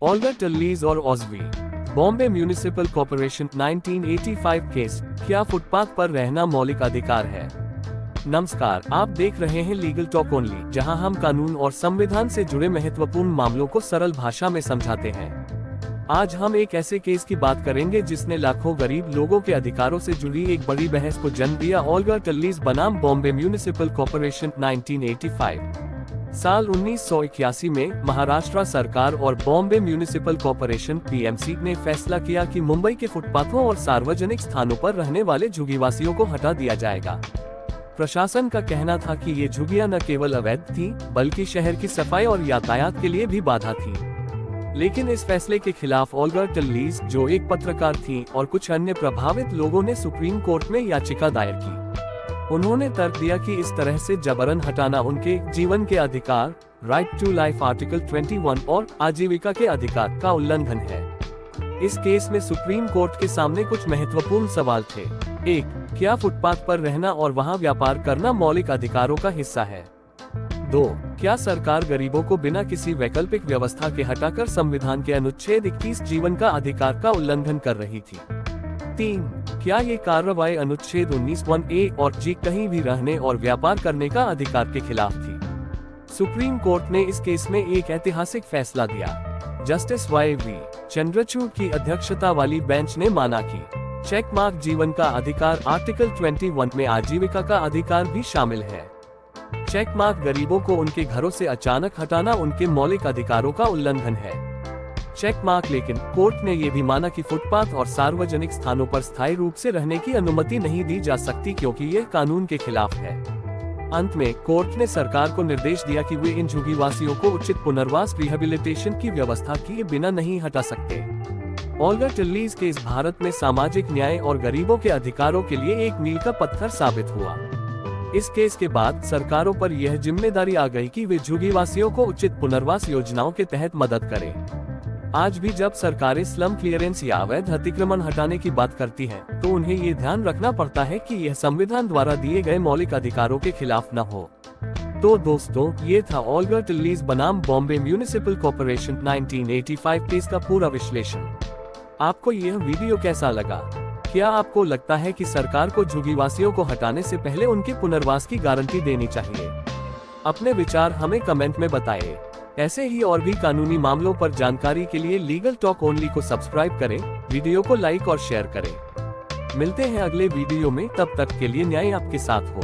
Olga टल्लीज और ऑज़वी। Bombay municipal corporation 1985 case, क्या footpath पर रहना मौलिक अधिकार है? नमस्कार, आप देख रहे हैं लीगल टॉक ओनली, जहां हम कानून और संविधान से जुड़े महत्वपूर्ण मामलों को सरल भाषा में समझाते हैं। आज हम एक ऐसे केस की बात करेंगे जिसने लाखों गरीब लोगों के अधिकारों से जुड़ी एक बड़ी बहस को जन्म दिया। ओल्गा टल्लीज बनाम बॉम्बे म्यूनिसिपल कॉर्पोरेशन 1985। साल 1981 में महाराष्ट्र सरकार और बॉम्बे म्यूनिसिपल कॉर्पोरेशन (बीएमसी) ने फैसला किया कि मुंबई के फुटपाथों और सार्वजनिक स्थानों पर रहने वाले झुग्गीवासियों को हटा दिया जाएगा। प्रशासन का कहना था कि ये झुग्गियां न केवल अवैध थीं, बल्कि शहर की सफाई और यातायात के लिए भी बाधा थी। लेकिन इस फैसले के खिलाफ ओल्गा टल्लीज, जो एक पत्रकार थीं, और कुछ अन्य प्रभावित लोगों ने सुप्रीम कोर्ट में याचिका दायर की। उन्होंने तर्क दिया कि इस तरह से जबरन हटाना उनके जीवन के अधिकार, राइट टू लाइफ आर्टिकल 21 और आजीविका के अधिकार का उल्लंघन है। इस केस में सुप्रीम कोर्ट के सामने कुछ महत्वपूर्ण सवाल थे। 1. क्या फुटपाथ पर रहना और वहां व्यापार करना मौलिक अधिकारों का हिस्सा है? 2. क्या सरकार गरीबों को बिना किसी वैकल्पिक व्यवस्था के हटाकर संविधान के अनुच्छेद 21 जीवन का अधिकार का उल्लंघन कर रही थी? 3. क्या ये कार्रवाई अनुच्छेद 19(1)(a) और (g) कहीं भी रहने और व्यापार करने का अधिकार के खिलाफ थी? सुप्रीम कोर्ट ने इस केस में एक ऐतिहासिक फैसला दिया। जस्टिस वाई.वी. चंद्रचूड़ की अध्यक्षता वाली बेंच ने माना कि चेक मार्क जीवन का अधिकार आर्टिकल 21 में आजीविका का अधिकार भी शामिल है। चेक मार्क गरीबों को उनके घरों से अचानक हटाना उनके मौलिक अधिकारों का उल्लंघन है। चेक मार्क, लेकिन कोर्ट ने यह भी माना कि फुटपाथ और सार्वजनिक स्थानों पर स्थायी रूप से रहने की अनुमति नहीं दी जा सकती, क्योंकि यह कानून के खिलाफ है। अंत में कोर्ट ने सरकार को निर्देश दिया कि वे इन झुग्गीवासियों को उचित पुनर्वास रिहेबिलिटेशन की व्यवस्था किए बिना नहीं हटा सकते। ओल्गा टल्लीज केस भारत में सामाजिक न्याय और गरीबों के अधिकारों के लिए एक मील का पत्थर साबित हुआ। इस केस के बाद सरकारों पर यह जिम्मेदारी आ गई कि वे झुग्गीवासियों को उचित पुनर्वास योजनाओं के तहत मदद करें। आज भी जब सरकारें स्लम क्लियरेंस या अवैध अतिक्रमण हटाने की बात करती हैं, तो उन्हें ये ध्यान रखना पड़ता है कि यह संविधान द्वारा दिए गए मौलिक अधिकारों के खिलाफ न हो। तो दोस्तों, ये था ओल्गा टल्लीज बनाम बॉम्बे म्यूनिसिपल कॉर्पोरेशन 1985 केस का पूरा विश्लेषण। आपको यह वीडियो कैसा लगा? क्या आपको लगता है कि सरकार को झुग्गीवासियों को हटाने से पहले उनके पुनर्वास की गारंटी देनी चाहिए? अपने विचार हमें कमेंट में बताएं। ऐसे ही और भी कानूनी मामलों पर जानकारी के लिए लीगल टॉक ओनली को सब्सक्राइब करें, वीडियो को लाइक और शेयर करें। मिलते हैं अगले वीडियो में, तब तक के लिए न्याय आपके साथ हो।